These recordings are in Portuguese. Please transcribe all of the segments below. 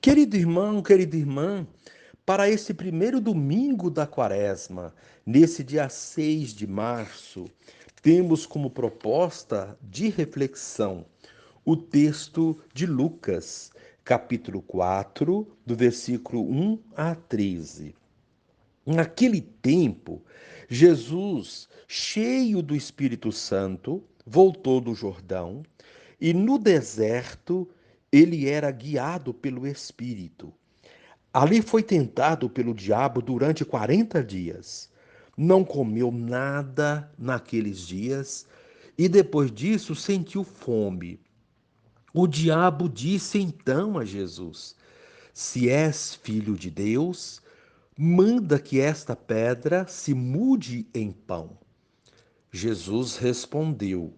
Querido irmão, querida irmã, para esse primeiro domingo da Quaresma, nesse dia 6 de março, temos como proposta de reflexão o texto de Lucas, capítulo 4, do versículo 1 a 13. Naquele tempo, Jesus, cheio do Espírito Santo, voltou do Jordão e no deserto ele era guiado pelo Espírito. Ali foi tentado pelo diabo durante 40 dias. Não comeu nada naqueles dias e depois disso sentiu fome. O diabo disse então a Jesus: Se és filho de Deus, manda que esta pedra se mude em pão. Jesus respondeu: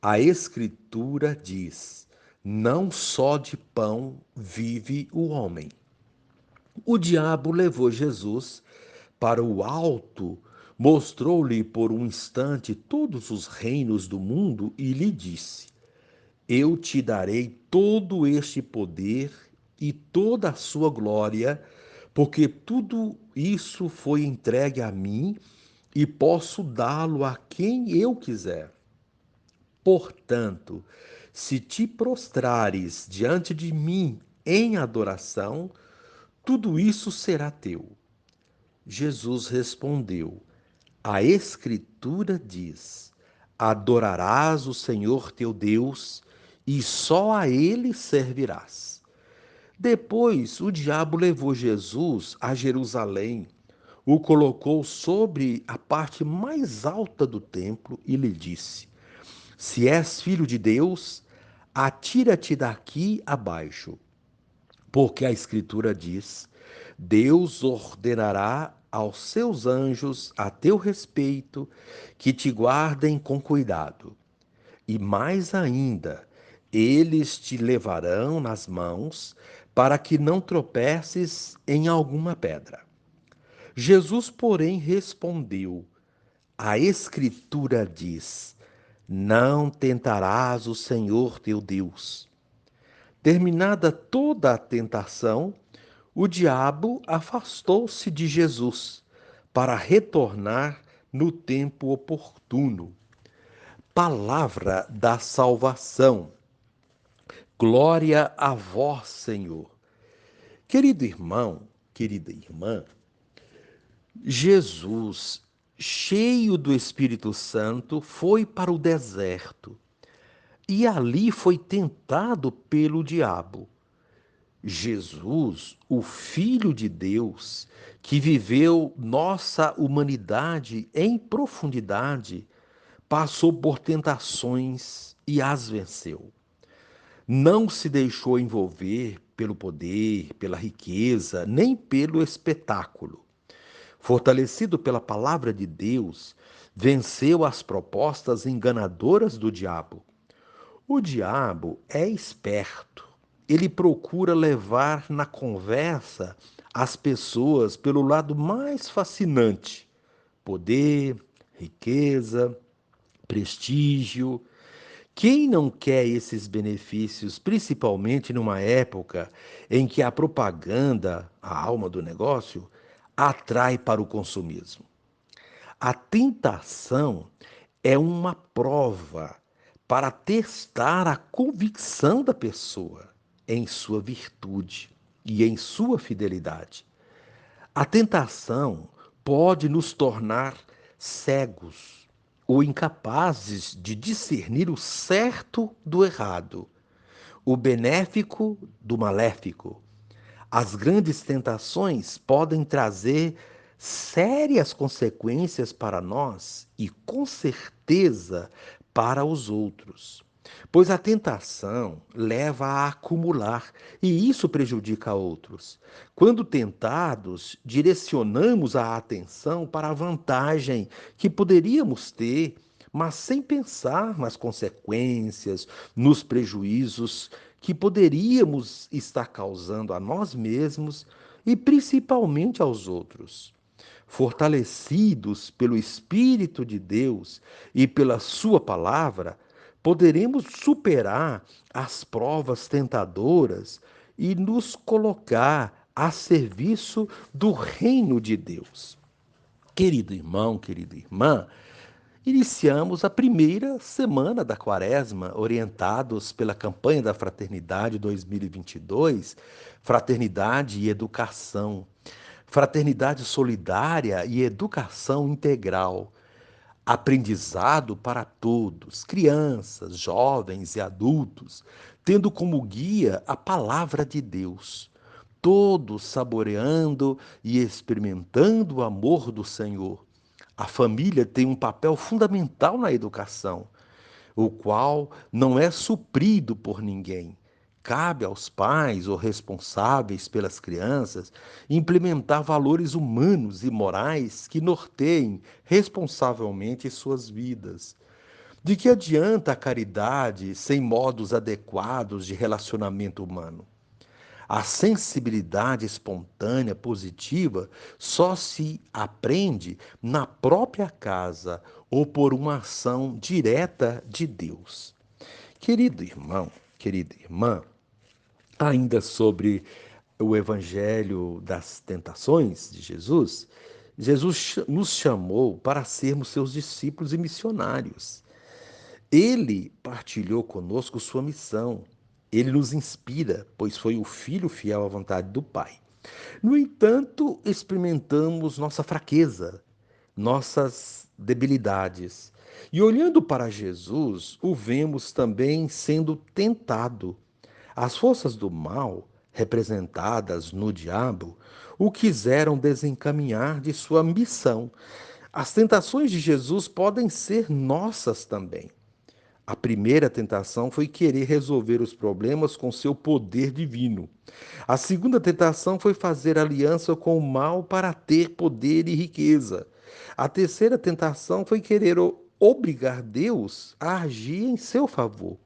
A Escritura diz: Não só de pão vive o homem. O diabo levou Jesus para o alto, mostrou-lhe por um instante todos os reinos do mundo e lhe disse: Eu te darei todo este poder e toda a sua glória, porque tudo isso foi entregue a mim e posso dá-lo a quem eu quiser. Portanto, se te prostrares diante de mim em adoração, tudo isso será teu. Jesus respondeu: A Escritura diz: Adorarás o Senhor teu Deus e só a ele servirás. Depois, o diabo levou Jesus a Jerusalém, o colocou sobre a parte mais alta do templo e lhe disse: Se és filho de Deus, atira-te daqui abaixo, porque a Escritura diz: Deus ordenará aos seus anjos a teu respeito que te guardem com cuidado. E mais ainda, eles te levarão nas mãos para que não tropeces em alguma pedra. Jesus, porém, respondeu: A Escritura diz: Não tentarás o Senhor teu Deus. Terminada toda a tentação, o diabo afastou-se de Jesus para retornar no tempo oportuno. Palavra da salvação. Glória a vós, Senhor. Querido irmão, querida irmã, Jesus, cheio do Espírito Santo, foi para o deserto e ali foi tentado pelo diabo. Jesus, o Filho de Deus, que viveu nossa humanidade em profundidade, passou por tentações e as venceu. Não se deixou envolver pelo poder, pela riqueza, nem pelo espetáculo. Fortalecido pela palavra de Deus, venceu as propostas enganadoras do diabo. O diabo é esperto. Ele procura levar na conversa as pessoas pelo lado mais fascinante: poder, riqueza, prestígio. Quem não quer esses benefícios, principalmente numa época em que a propaganda, a alma do negócio, atrai para o consumismo? A tentação é uma prova para testar a convicção da pessoa em sua virtude e em sua fidelidade. A tentação pode nos tornar cegos ou incapazes de discernir o certo do errado, o benéfico do maléfico. As grandes tentações podem trazer sérias consequências para nós e, com certeza, para os outros. Pois a tentação leva a acumular e isso prejudica outros. Quando tentados, direcionamos a atenção para a vantagem que poderíamos ter, mas sem pensar nas consequências, nos prejuízos que poderíamos estar causando a nós mesmos e principalmente aos outros. Fortalecidos pelo Espírito de Deus e pela Sua palavra, poderemos superar as provas tentadoras e nos colocar a serviço do reino de Deus. Querido irmão, querida irmã, iniciamos a primeira semana da Quaresma, orientados pela campanha da Fraternidade 2022, Fraternidade e Educação, Fraternidade Solidária e Educação Integral. Aprendizado para todos, crianças, jovens e adultos, tendo como guia a palavra de Deus, todos saboreando e experimentando o amor do Senhor. A família tem um papel fundamental na educação, o qual não é suprido por ninguém. Cabe aos pais ou responsáveis pelas crianças implementar valores humanos e morais que norteiem responsavelmente suas vidas. De que adianta a caridade sem modos adequados de relacionamento humano? A sensibilidade espontânea, positiva, só se aprende na própria casa ou por uma ação direta de Deus. Querido irmão, querida irmã, ainda sobre o Evangelho das Tentações de Jesus, Jesus nos chamou para sermos seus discípulos e missionários. Ele partilhou conosco sua missão. Ele nos inspira, pois foi o Filho fiel à vontade do Pai. No entanto, experimentamos nossa fraqueza, nossas debilidades. E olhando para Jesus, o vemos também sendo tentado. As forças do mal, representadas no diabo, o quiseram desencaminhar de sua missão. As tentações de Jesus podem ser nossas também. A primeira tentação foi querer resolver os problemas com seu poder divino. A segunda tentação foi fazer aliança com o mal para ter poder e riqueza. A terceira tentação foi querer obrigar Deus a agir em seu favor.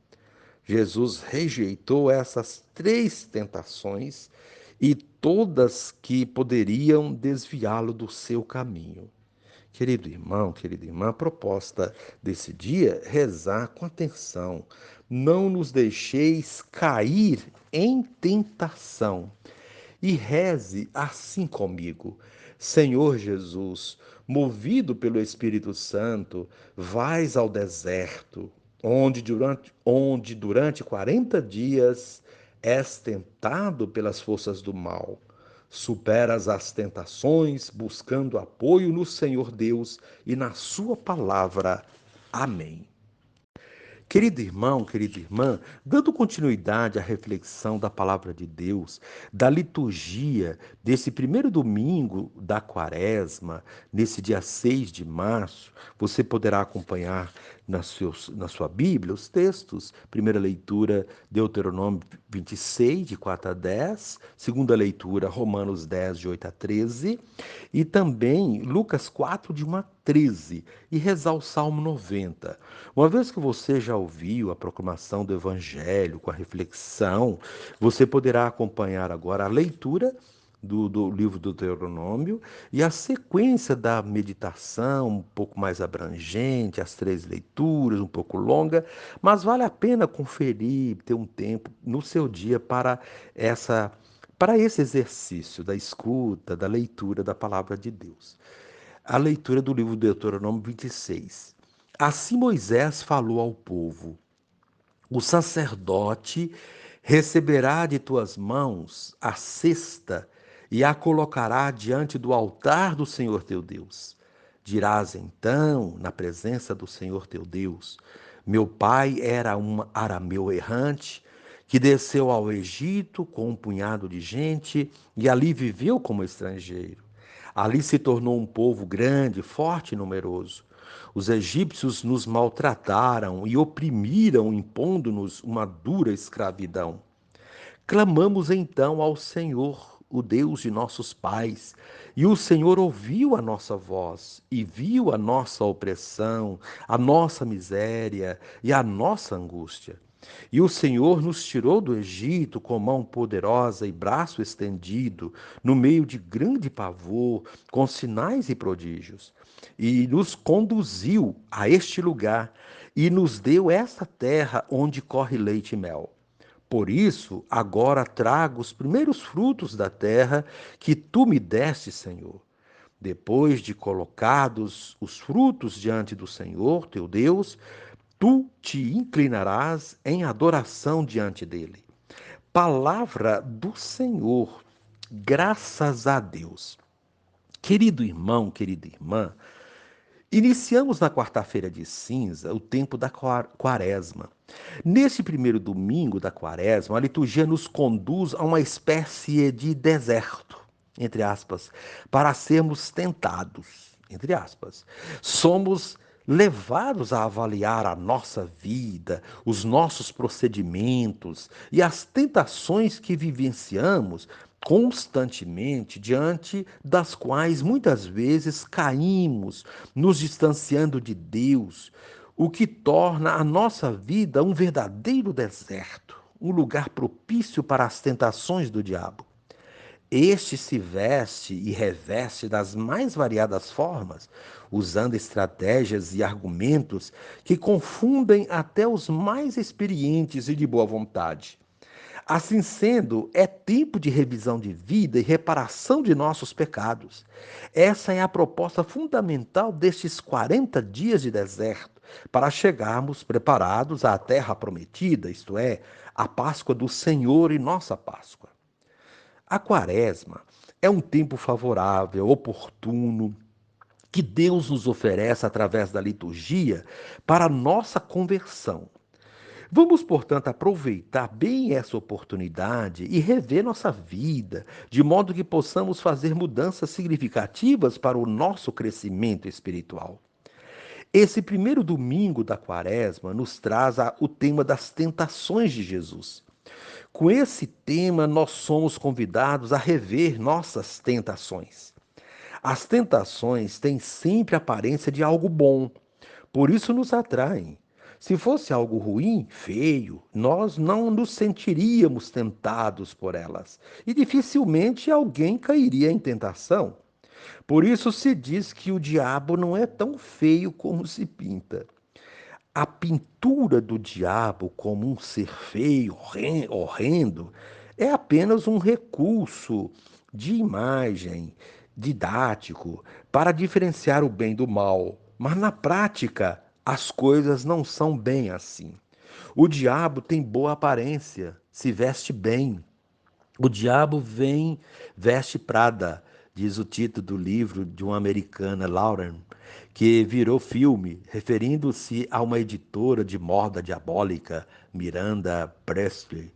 Jesus rejeitou essas três tentações e todas que poderiam desviá-lo do seu caminho. Querido irmão, querida irmã, a proposta desse dia é rezar com atenção. Não nos deixeis cair em tentação. E reze assim comigo. Senhor Jesus, movido pelo Espírito Santo, vais ao deserto, onde durante 40 dias és tentado pelas forças do mal. Superas as tentações, buscando apoio no Senhor Deus e na Sua palavra. Amém. Querido irmão, querida irmã, dando continuidade à reflexão da palavra de Deus, da liturgia desse primeiro domingo da Quaresma, nesse dia 6 de março, você poderá acompanhar na sua Bíblia os textos. Primeira leitura, Deuteronômio 26, de 4 a 10. Segunda leitura, Romanos 10, de 8 a 13. E também Lucas 4, de 1 a 13. E rezar o Salmo 90. Uma vez que você já ouviu a proclamação do Evangelho com a reflexão, você poderá acompanhar agora a leitura do livro do Deuteronômio e a sequência da meditação, um pouco mais abrangente, as três leituras, um pouco longa, mas vale a pena conferir, ter um tempo no seu dia para esse exercício da escuta, da leitura da palavra de Deus. A leitura do livro do Deuteronômio 26. Assim Moisés falou ao povo: o sacerdote receberá de tuas mãos a cesta e a colocará diante do altar do Senhor teu Deus. Dirás então, na presença do Senhor teu Deus: meu pai era um arameu errante que desceu ao Egito com um punhado de gente e ali viveu como estrangeiro. Ali se tornou um povo grande, forte e numeroso. Os egípcios nos maltrataram e oprimiram, impondo-nos uma dura escravidão. Clamamos então ao Senhor, o Deus de nossos pais, e o Senhor ouviu a nossa voz e viu a nossa opressão, a nossa miséria e a nossa angústia. E o Senhor nos tirou do Egito com mão poderosa e braço estendido, no meio de grande pavor, com sinais e prodígios, e nos conduziu a este lugar e nos deu esta terra onde corre leite e mel. Por isso, agora trago os primeiros frutos da terra que tu me deste, Senhor. Depois de colocados os frutos diante do Senhor, teu Deus, tu te inclinarás em adoração diante dele. Palavra do Senhor, graças a Deus. Querido irmão, querida irmã, iniciamos na quarta-feira de cinza o tempo da quaresma. Neste primeiro domingo da quaresma, a liturgia nos conduz a uma espécie de deserto, entre aspas, para sermos tentados, entre aspas. Somos levados a avaliar a nossa vida, os nossos procedimentos e as tentações que vivenciamos constantemente, diante das quais muitas vezes caímos, nos distanciando de Deus, o que torna a nossa vida um verdadeiro deserto, um lugar propício para as tentações do diabo. Este se veste e reveste das mais variadas formas, usando estratégias e argumentos que confundem até os mais experientes e de boa vontade. Assim sendo, é tempo de revisão de vida e reparação de nossos pecados. Essa é a proposta fundamental destes 40 dias de deserto, para chegarmos preparados à terra prometida, isto é, a Páscoa do Senhor e nossa Páscoa. A Quaresma é um tempo favorável, oportuno, que Deus nos oferece através da liturgia para a nossa conversão. Vamos, portanto, aproveitar bem essa oportunidade e rever nossa vida, de modo que possamos fazer mudanças significativas para o nosso crescimento espiritual. Esse primeiro domingo da Quaresma nos traz o tema das tentações de Jesus. Com esse tema, nós somos convidados a rever nossas tentações. As tentações têm sempre a aparência de algo bom, por isso nos atraem. Se fosse algo ruim, feio, nós não nos sentiríamos tentados por elas, e dificilmente alguém cairia em tentação. Por isso se diz que o diabo não é tão feio como se pinta. A pintura do diabo como um ser feio, horrendo, é apenas um recurso de imagem didático para diferenciar o bem do mal. Mas na prática, as coisas não são bem assim. O diabo tem boa aparência, se veste bem. O diabo veste Prada, diz o título do livro de uma americana, Lauren, que virou filme, referindo-se a uma editora de moda diabólica, Miranda Priestly.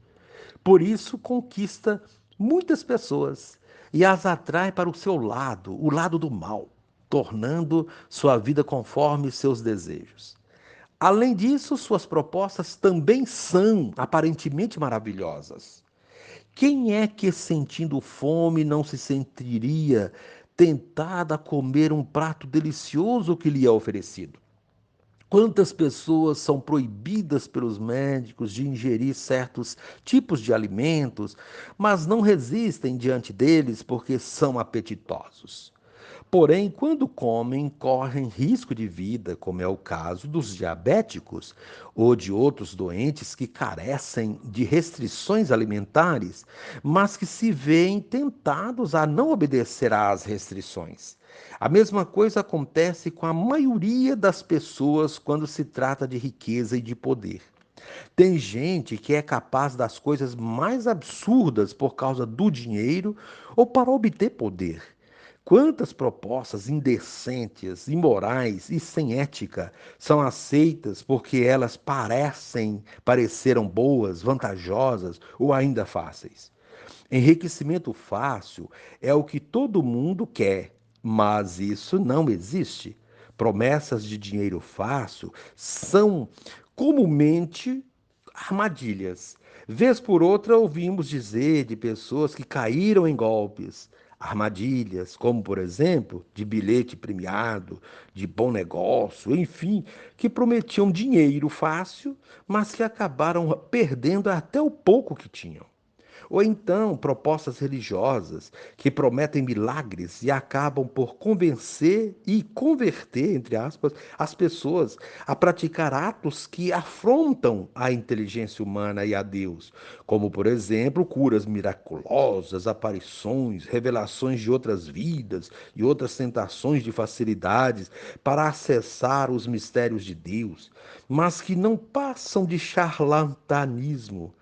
Por isso, conquista muitas pessoas e as atrai para o seu lado, o lado do mal, tornando sua vida conforme seus desejos. Além disso, suas propostas também são aparentemente maravilhosas. Quem é que, sentindo fome, não se sentiria tentado a comer um prato delicioso que lhe é oferecido? Quantas pessoas são proibidas pelos médicos de ingerir certos tipos de alimentos, mas não resistem diante deles porque são apetitosos? Porém, quando comem, correm risco de vida, como é o caso dos diabéticos ou de outros doentes que carecem de restrições alimentares, mas que se veem tentados a não obedecer às restrições. A mesma coisa acontece com a maioria das pessoas quando se trata de riqueza e de poder. Tem gente que é capaz das coisas mais absurdas por causa do dinheiro ou para obter poder. Quantas propostas indecentes, imorais e sem ética são aceitas porque elas pareceram boas, vantajosas ou ainda fáceis? Enriquecimento fácil é o que todo mundo quer, mas isso não existe. Promessas de dinheiro fácil são comumente armadilhas. Vez por outra, ouvimos dizer de pessoas que caíram em golpes, armadilhas, como por exemplo, de bilhete premiado, de bom negócio, enfim, que prometiam dinheiro fácil, mas que acabaram perdendo até o pouco que tinham. Ou então propostas religiosas que prometem milagres e acabam por convencer e converter, entre aspas, as pessoas a praticar atos que afrontam a inteligência humana e a Deus, como, por exemplo, curas miraculosas, aparições, revelações de outras vidas e outras tentações de facilidades para acessar os mistérios de Deus, mas que não passam de charlatanismo,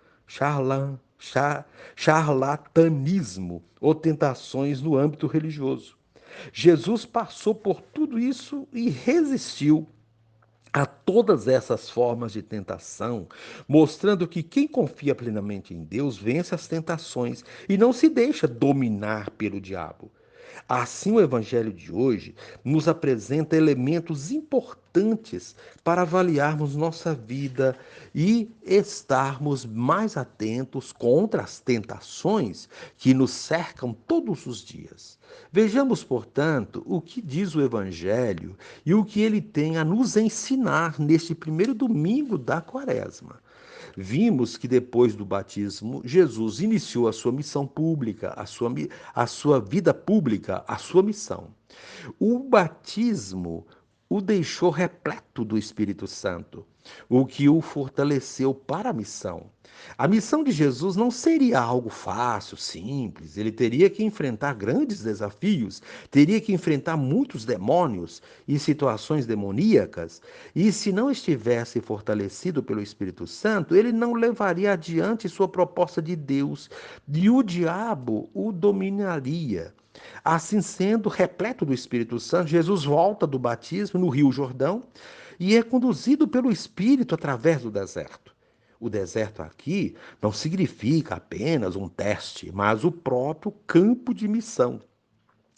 charlatanismo ou tentações no âmbito religioso. Jesus passou por tudo isso e resistiu a todas essas formas de tentação, mostrando que quem confia plenamente em Deus vence as tentações e não se deixa dominar pelo diabo. Assim, o Evangelho de hoje nos apresenta elementos importantes para avaliarmos nossa vida e estarmos mais atentos contra as tentações que nos cercam todos os dias. Vejamos, portanto, o que diz o Evangelho e o que ele tem a nos ensinar neste primeiro domingo da Quaresma. Vimos que depois do batismo, Jesus iniciou a sua missão pública, a sua vida pública, a sua missão. O batismo o deixou repleto do Espírito Santo, o que o fortaleceu para a missão. A missão de Jesus não seria algo fácil, simples. Ele teria que enfrentar grandes desafios, teria que enfrentar muitos demônios e situações demoníacas. E se não estivesse fortalecido pelo Espírito Santo, ele não levaria adiante sua proposta de Deus e o diabo o dominaria. Assim sendo, repleto do Espírito Santo, Jesus volta do batismo no Rio Jordão e é conduzido pelo Espírito através do deserto. O deserto aqui não significa apenas um teste, mas o próprio campo de missão.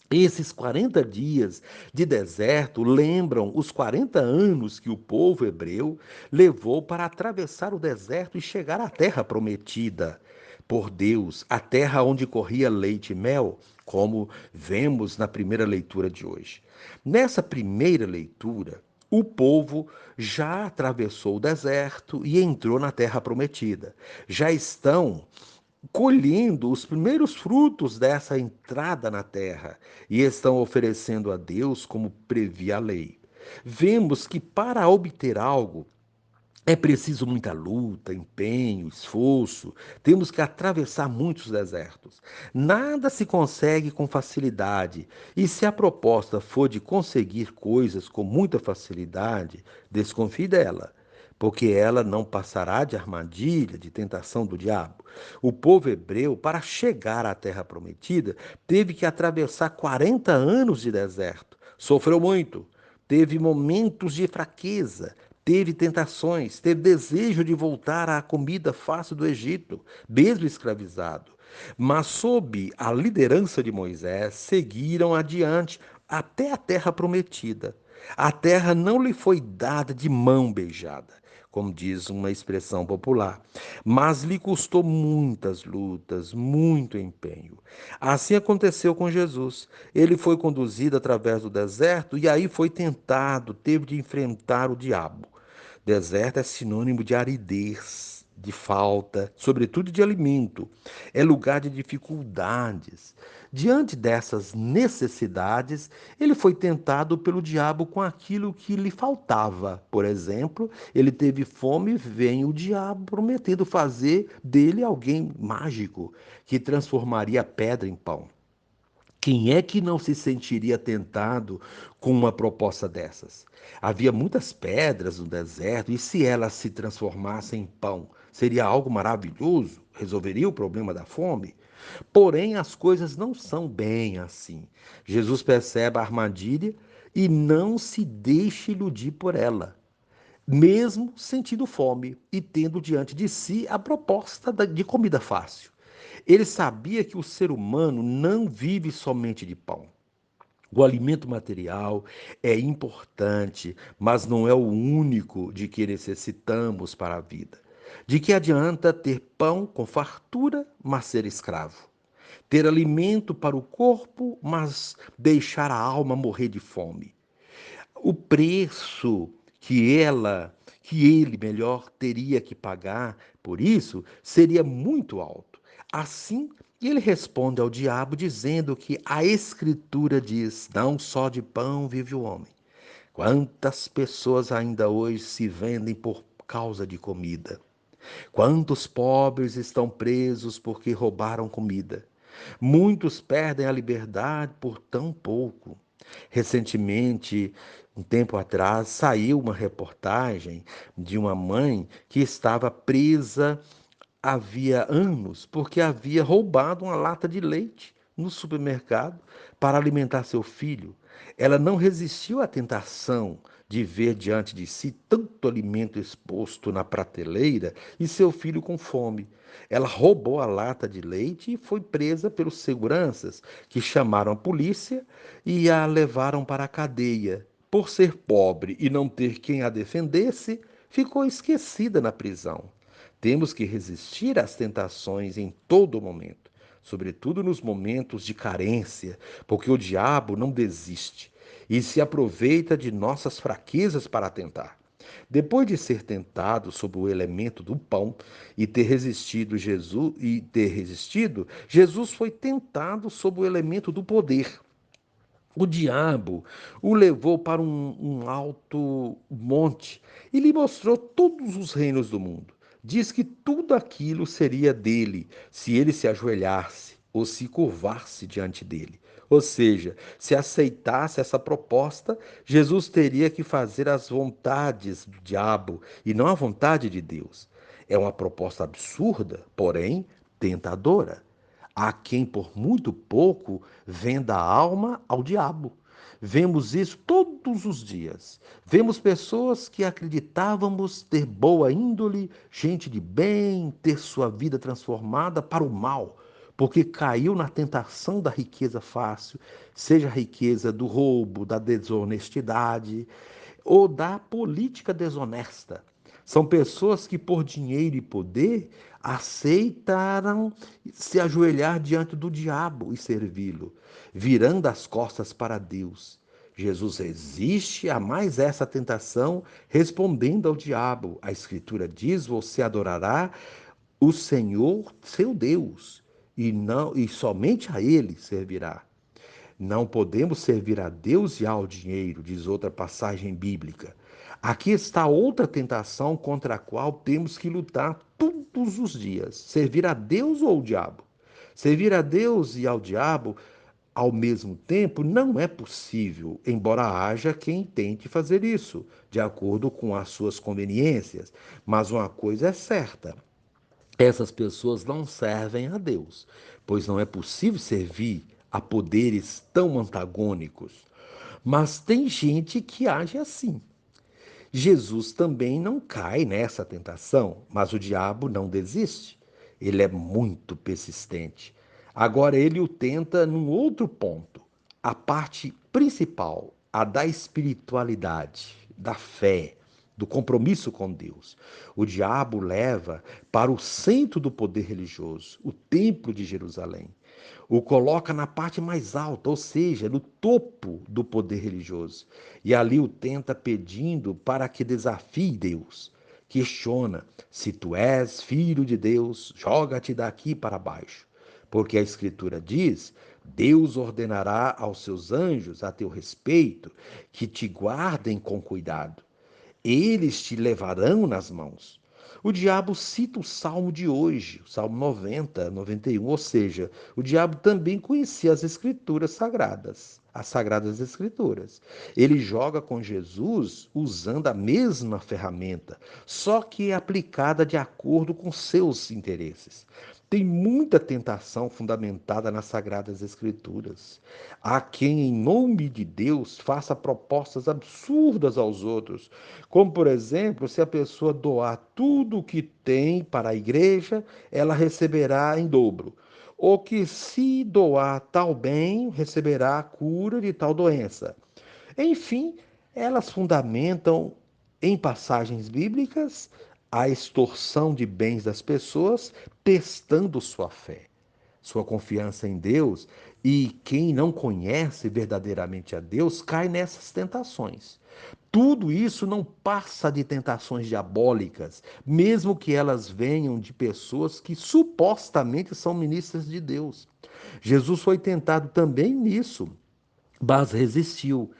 Esses 40 dias de deserto lembram os 40 anos que o povo hebreu levou para atravessar o deserto e chegar à terra prometida por Deus, a terra onde corria leite e mel, como vemos na primeira leitura de hoje. Nessa primeira leitura, o povo já atravessou o deserto e entrou na terra prometida. Já estão colhendo os primeiros frutos dessa entrada na terra e estão oferecendo a Deus como previa a lei. Vemos que para obter algo é preciso muita luta, empenho, esforço. Temos que atravessar muitos desertos. Nada se consegue com facilidade. E se a proposta for de conseguir coisas com muita facilidade, desconfie dela, porque ela não passará de armadilha, de tentação do diabo. O povo hebreu, para chegar à terra prometida, teve que atravessar 40 anos de deserto. Sofreu muito, teve momentos de fraqueza, teve tentações, teve desejo de voltar à comida fácil do Egito, mesmo escravizado. Mas, sob a liderança de Moisés, seguiram adiante até a terra prometida. A terra não lhe foi dada de mão beijada, como diz uma expressão popular, mas lhe custou muitas lutas, muito empenho. Assim aconteceu com Jesus. Ele foi conduzido através do deserto e aí foi tentado, teve de enfrentar o diabo. Deserto é sinônimo de aridez, de falta, sobretudo de alimento. É lugar de dificuldades. Diante dessas necessidades, ele foi tentado pelo diabo com aquilo que lhe faltava. Por exemplo, ele teve fome e vem o diabo prometendo fazer dele alguém mágico que transformaria a pedra em pão. Quem é que não se sentiria tentado com uma proposta dessas? Havia muitas pedras no deserto, e se elas se transformassem em pão, seria algo maravilhoso? Resolveria o problema da fome? Porém, as coisas não são bem assim. Jesus percebe a armadilha e não se deixa iludir por ela, mesmo sentindo fome e tendo diante de si a proposta de comida fácil. Ele sabia que o ser humano não vive somente de pão. O alimento material é importante, mas não é o único de que necessitamos para a vida. De que adianta ter pão com fartura, mas ser escravo? Ter alimento para o corpo, mas deixar a alma morrer de fome? O preço que ele melhor teria que pagar por isso seria muito alto. Assim, ele responde ao diabo dizendo que a Escritura diz: não só de pão vive o homem. Quantas pessoas ainda hoje se vendem por causa de comida? Quantos pobres estão presos porque roubaram comida? Muitos perdem a liberdade por tão pouco. Recentemente, um tempo atrás, saiu uma reportagem de uma mãe que estava presa havia anos porque havia roubado uma lata de leite no supermercado para alimentar seu filho. Ela não resistiu à tentação de ver diante de si tanto alimento exposto na prateleira e seu filho com fome. Ela roubou a lata de leite e foi presa pelos seguranças, que chamaram a polícia e a levaram para a cadeia. Por ser pobre e não ter quem a defendesse, ficou esquecida na prisão. Temos que resistir às tentações em todo momento, sobretudo nos momentos de carência, porque o diabo não desiste e se aproveita de nossas fraquezas para tentar. Depois de ser tentado sob o elemento do pão Jesus foi tentado sob o elemento do poder. O diabo o levou para um alto monte e lhe mostrou todos os reinos do mundo. Diz que tudo aquilo seria dele se ele se ajoelhasse ou se curvasse diante dele. Ou seja, se aceitasse essa proposta, Jesus teria que fazer as vontades do diabo e não a vontade de Deus. É uma proposta absurda, porém tentadora. Há quem por muito pouco venda a alma ao diabo. Vemos isso todos os dias. Vemos pessoas que acreditávamos ter boa índole, gente de bem, ter sua vida transformada para o mal, porque caiu na tentação da riqueza fácil, seja a riqueza do roubo, da desonestidade ou da política desonesta. São pessoas que, por dinheiro e poder, aceitaram se ajoelhar diante do diabo e servi-lo, virando as costas para Deus. Jesus resiste a mais essa tentação, respondendo ao diabo. A Escritura diz: você adorará o Senhor, seu Deus, e não e somente a ele servirá. Não podemos servir a Deus e ao dinheiro, diz outra passagem bíblica. Aqui está outra tentação contra a qual temos que lutar todos os dias: servir a Deus ou ao diabo. Servir a Deus e ao diabo ao mesmo tempo não é possível, embora haja quem tente fazer isso, de acordo com as suas conveniências. Mas uma coisa é certa: essas pessoas não servem a Deus, pois não é possível servir a poderes tão antagônicos. Mas tem gente que age assim. Jesus também não cai nessa tentação, mas o diabo não desiste. Ele é muito persistente. Agora ele o tenta num outro ponto, a parte principal, a da espiritualidade, da fé, do compromisso com Deus. O diabo leva para o centro do poder religioso, o Templo de Jerusalém. O coloca na parte mais alta, ou seja, no topo do poder religioso. E ali o tenta pedindo para que desafie Deus. Questiona: se tu és filho de Deus, joga-te daqui para baixo. Porque a Escritura diz: Deus ordenará aos seus anjos a teu respeito que te guardem com cuidado. Eles te levarão nas mãos. O diabo cita o salmo de hoje, o salmo 90, 91, ou seja, o diabo também conhecia as escrituras sagradas, as sagradas escrituras. Ele joga com Jesus usando a mesma ferramenta, só que é aplicada de acordo com seus interesses. Tem muita tentação fundamentada nas Sagradas Escrituras. Há quem, em nome de Deus, faça propostas absurdas aos outros, como, por exemplo, se a pessoa doar tudo o que tem para a igreja, ela receberá em dobro. Ou que, se doar tal bem, receberá a cura de tal doença. Enfim, elas fundamentam em passagens bíblicas a extorsão de bens das pessoas, testando sua fé. sua confiança em Deus, e quem não conhece verdadeiramente a Deus cai nessas tentações. Tudo isso não passa de tentações diabólicas, mesmo que elas venham de pessoas que supostamente são ministras de Deus. Jesus foi tentado também nisso, mas resistiu.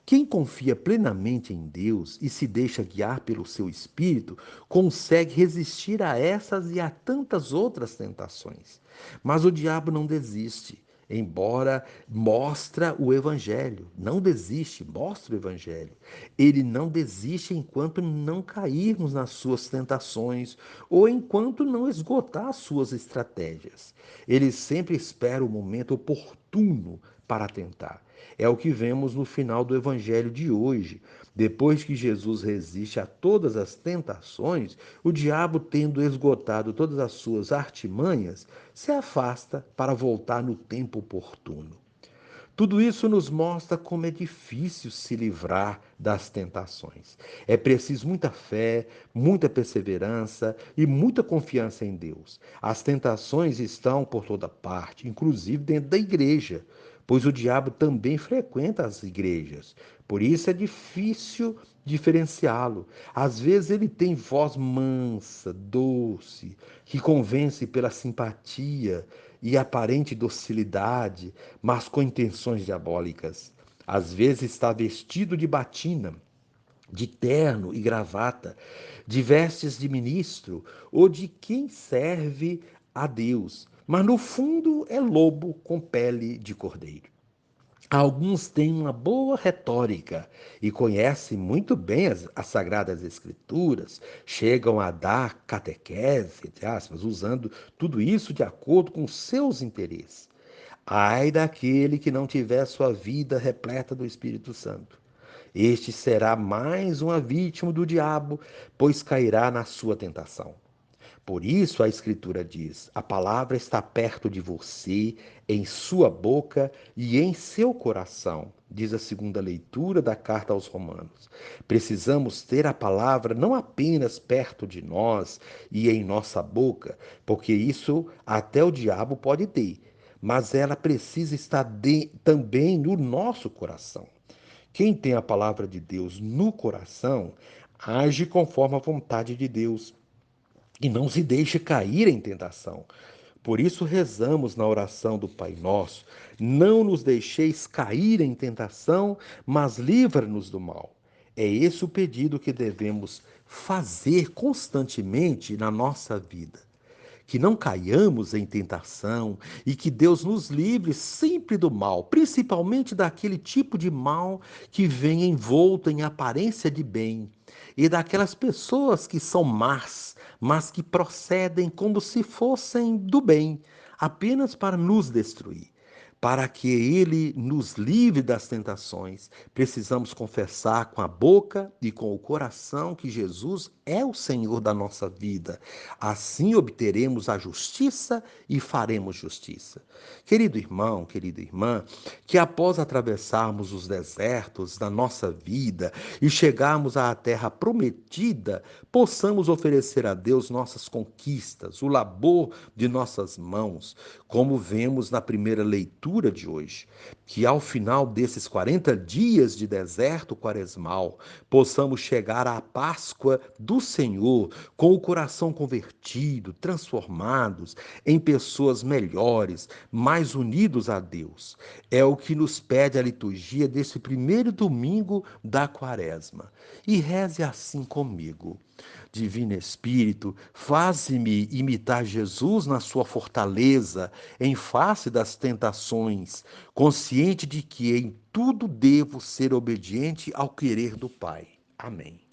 Quem confia plenamente em Deus e se deixa guiar pelo seu espírito, consegue resistir a essas e a tantas outras tentações. Mas o diabo não desiste, embora mostra o evangelho. Não desiste, mostra o evangelho. Ele não desiste enquanto não cairmos nas suas tentações ou enquanto não esgotar as suas estratégias. Ele sempre espera o momento oportuno para tentar. É o que vemos no final do evangelho de hoje. Depois que Jesus resiste a todas as tentações, o diabo, tendo esgotado todas as suas artimanhas, se afasta para voltar no tempo oportuno. Tudo isso nos mostra como é difícil se livrar das tentações. É preciso muita fé, muita perseverança e muita confiança em Deus. As tentações estão por toda parte, inclusive dentro da igreja, pois o diabo também frequenta as igrejas. Por isso é difícil diferenciá-lo. Às vezes ele tem voz mansa, doce, que convence pela simpatia e aparente docilidade, mas com intenções diabólicas. Às vezes está vestido de batina, de terno e gravata, de vestes de ministro ou de quem serve a Deus, mas no fundo é lobo com pele de cordeiro. Alguns têm uma boa retórica e conhecem muito bem as Sagradas Escrituras, chegam a dar catequese, entre aspas, usando tudo isso de acordo com seus interesses. Ai daquele que não tiver sua vida repleta do Espírito Santo. Este será mais uma vítima do diabo, pois cairá na sua tentação. Por isso a Escritura diz: a palavra está perto de você, em sua boca e em seu coração, diz a segunda leitura da carta aos Romanos. Precisamos ter a palavra não apenas perto de nós e em nossa boca, porque isso até o diabo pode ter, mas ela precisa estar também no nosso coração. Quem tem a palavra de Deus no coração age conforme a vontade de Deus e não se deixe cair em tentação. Por isso rezamos na oração do Pai Nosso: não nos deixeis cair em tentação, mas livra-nos do mal. É esse o pedido que devemos fazer constantemente na nossa vida. Que não caiamos em tentação e que Deus nos livre sempre do mal, principalmente daquele tipo de mal que vem envolto em aparência de bem e daquelas pessoas que são más, mas que procedem como se fossem do bem, apenas para nos destruir. Para que ele nos livre das tentações, precisamos confessar com a boca e com o coração que Jesus é o Senhor da nossa vida. Assim obteremos a justiça e faremos justiça. Querido irmão, querida irmã, que após atravessarmos os desertos da nossa vida e chegarmos à terra prometida, possamos oferecer a Deus nossas conquistas, o labor de nossas mãos, como vemos na primeira leitura de hoje. Que ao final desses 40 dias de deserto quaresmal, possamos chegar à Páscoa do Senhor com o coração convertido, transformados em pessoas melhores, mais unidos a Deus. É o que nos pede a liturgia desse primeiro domingo da Quaresma. E reze assim comigo. Divino Espírito, faze-me imitar Jesus na sua fortaleza, em face das tentações, consciente de que em tudo devo ser obediente ao querer do Pai. Amém.